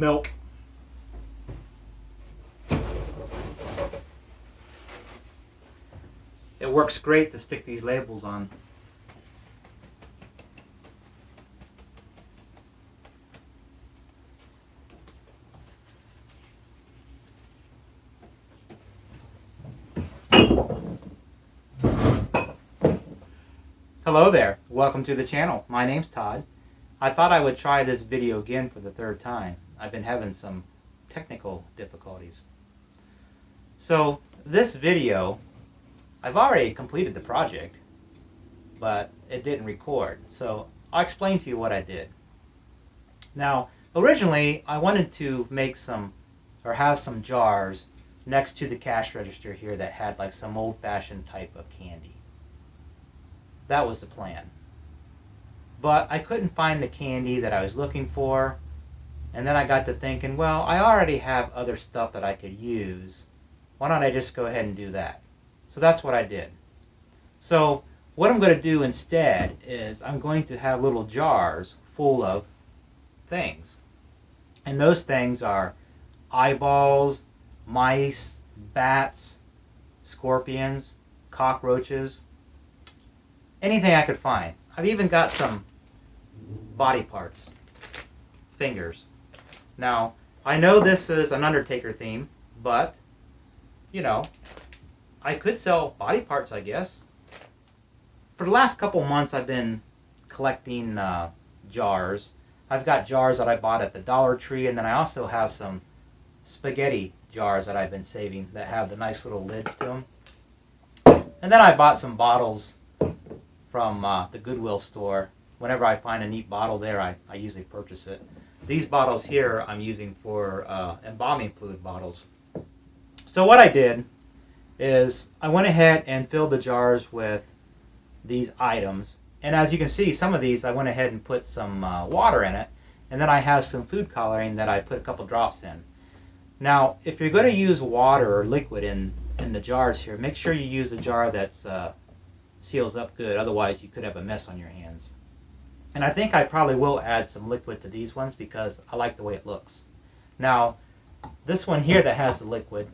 milk. It works great to stick these labels on. Hello there, welcome to the channel. My name's Todd. I thought I would try this video again for the third time. I've been having some technical difficulties. So this video, I've already completed the project, but it didn't record. So I'll explain to you what I did. Now, originally I wanted to make some, or have some jars next to the cash register here that had like some old-fashioned type of candy. That was the plan. But I couldn't find the candy that I was looking for, and then I got to thinking, well, I already have other stuff that I could use. Why don't I just go ahead and do that? So that's what I did. So what I'm going to do instead is I'm going to have little jars full of things. And those things are eyeballs, mice, bats, scorpions, cockroaches, anything I could find. I've even got some body parts, fingers. Now, I know this is an Undertaker theme, but, you know, I could sell body parts, I guess. For the last couple months, I've been collecting jars. I've got jars that I bought at the Dollar Tree, and then I also have some spaghetti jars that I've been saving that have the nice little lids to them. And then I bought some bottles from the Goodwill store. Whenever I find a neat bottle there, I usually purchase it. These bottles here I'm using for embalming fluid bottles. So what I did is I went ahead and filled the jars with these items. And as you can see, some of these I went ahead and put some water in it. And then I have some food coloring that I put a couple drops in. Now, if you're going to use water or liquid in the jars here, make sure you use a jar that's seals up good, otherwise you could have a mess on your hands. And I think I probably will add some liquid to these ones because I like the way it looks. Now, this one here that has the liquid,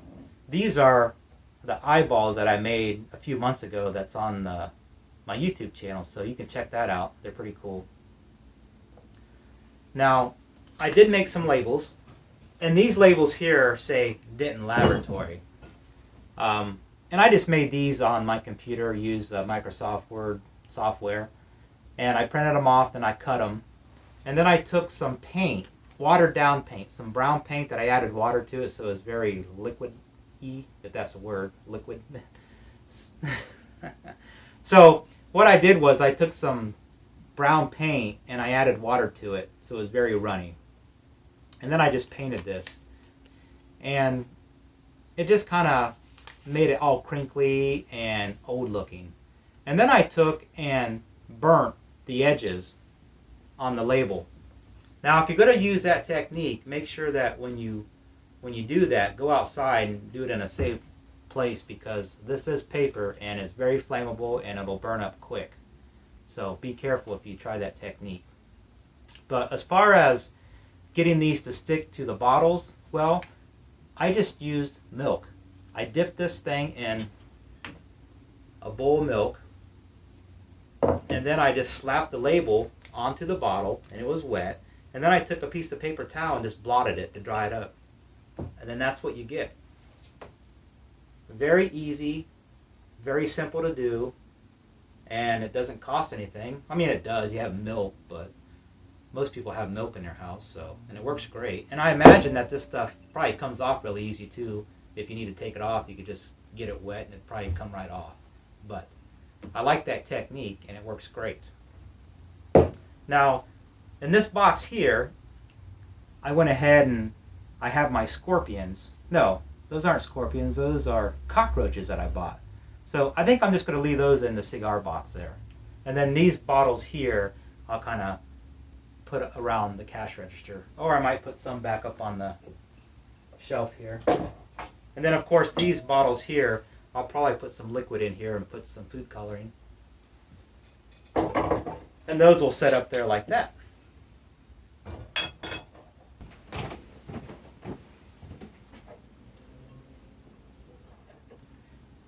these are the eyeballs that I made a few months ago that's on my YouTube channel, so you can check that out. They're pretty cool. Now, I did make some labels, and these labels here say Denton Laboratory. And I just made these on my computer, used Microsoft Word software, and I printed them off, and I cut them. And then I took some paint, watered down paint, some brown paint that I added water to it so it's very liquid-y, if that's a word, liquid. So what I did was I took some brown paint and I added water to it so it was very runny. And then I just painted this. And it just kind of made it all crinkly and old looking. And then I took and burnt the edges on the label. Now if you're going to use that technique, make sure that when you do that, go outside and do it in a safe place, because this is paper and it's very flammable and it'll burn up quick. So be careful if you try that technique. But as far as getting these to stick to the bottles, well, I just used milk. I dipped this thing in a bowl of milk, and then I just slapped the label onto the bottle, and it was wet, and then I took a piece of paper towel and just blotted it to dry it up. And then that's what you get. Very easy, very simple to do, and it doesn't cost anything. I mean, it does, you have milk, but most people have milk in their house, so, and it works great. And I imagine that this stuff probably comes off really easy too. If you need to take it off, you could just get it wet and it'd probably come right off. But I like that technique and it works great. Now, in this box here, I went ahead and I have my scorpions. No, those aren't scorpions, those are cockroaches that I bought. So I think I'm just going to leave those in the cigar box there. And then these bottles here, I'll kind of put around the cash register. Or I might put some back up on the shelf here. And then of course these bottles here, I'll probably put some liquid in here and put some food coloring. And those will set up there like that.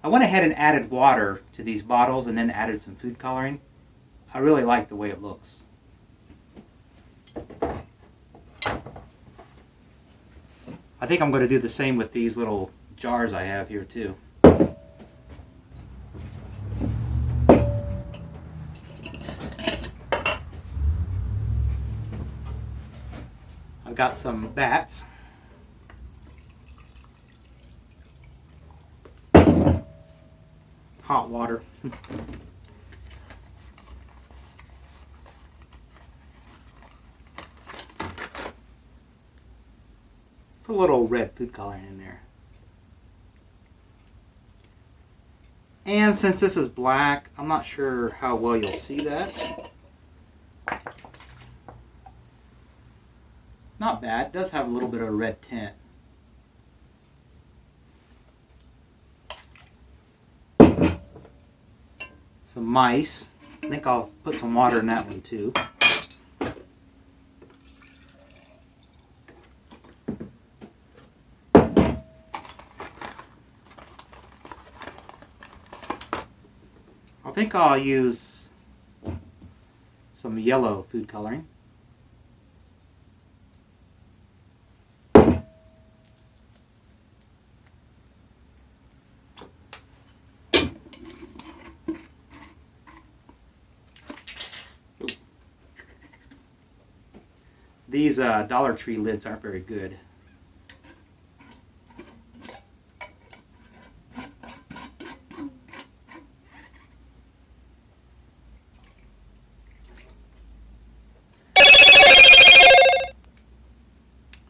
I went ahead and added water to these bottles and then added some food coloring. I really like the way it looks. I think I'm going to do the same with these little jars I have here too. I've got some bats. Hot water. Put a little red food coloring in there. And since this is black, I'm not sure how well you'll see that. Not bad. It does have a little bit of a red tint. Some mice. I think I'll put some water in that one too. I think I'll use some yellow food coloring. These Dollar Tree lids aren't very good.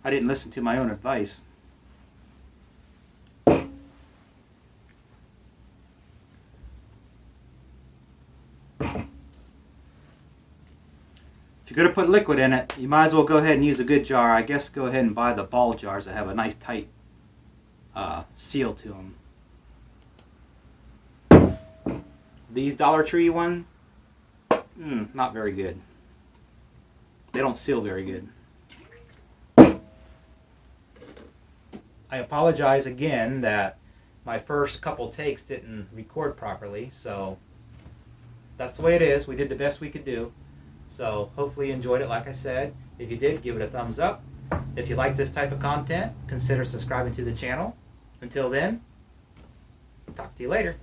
I didn't listen to my own advice. If you're going to put liquid in it, you might as well go ahead and use a good jar. I guess go ahead and buy the ball jars that have a nice tight seal to them. These Dollar Tree ones, not very good. They don't seal very good. I apologize again that my first couple takes didn't record properly, so that's the way it is. We did the best we could do. So hopefully you enjoyed it like I said. If you did, give it a thumbs up. If you like this type of content, consider subscribing to the channel. Until then, talk to you later.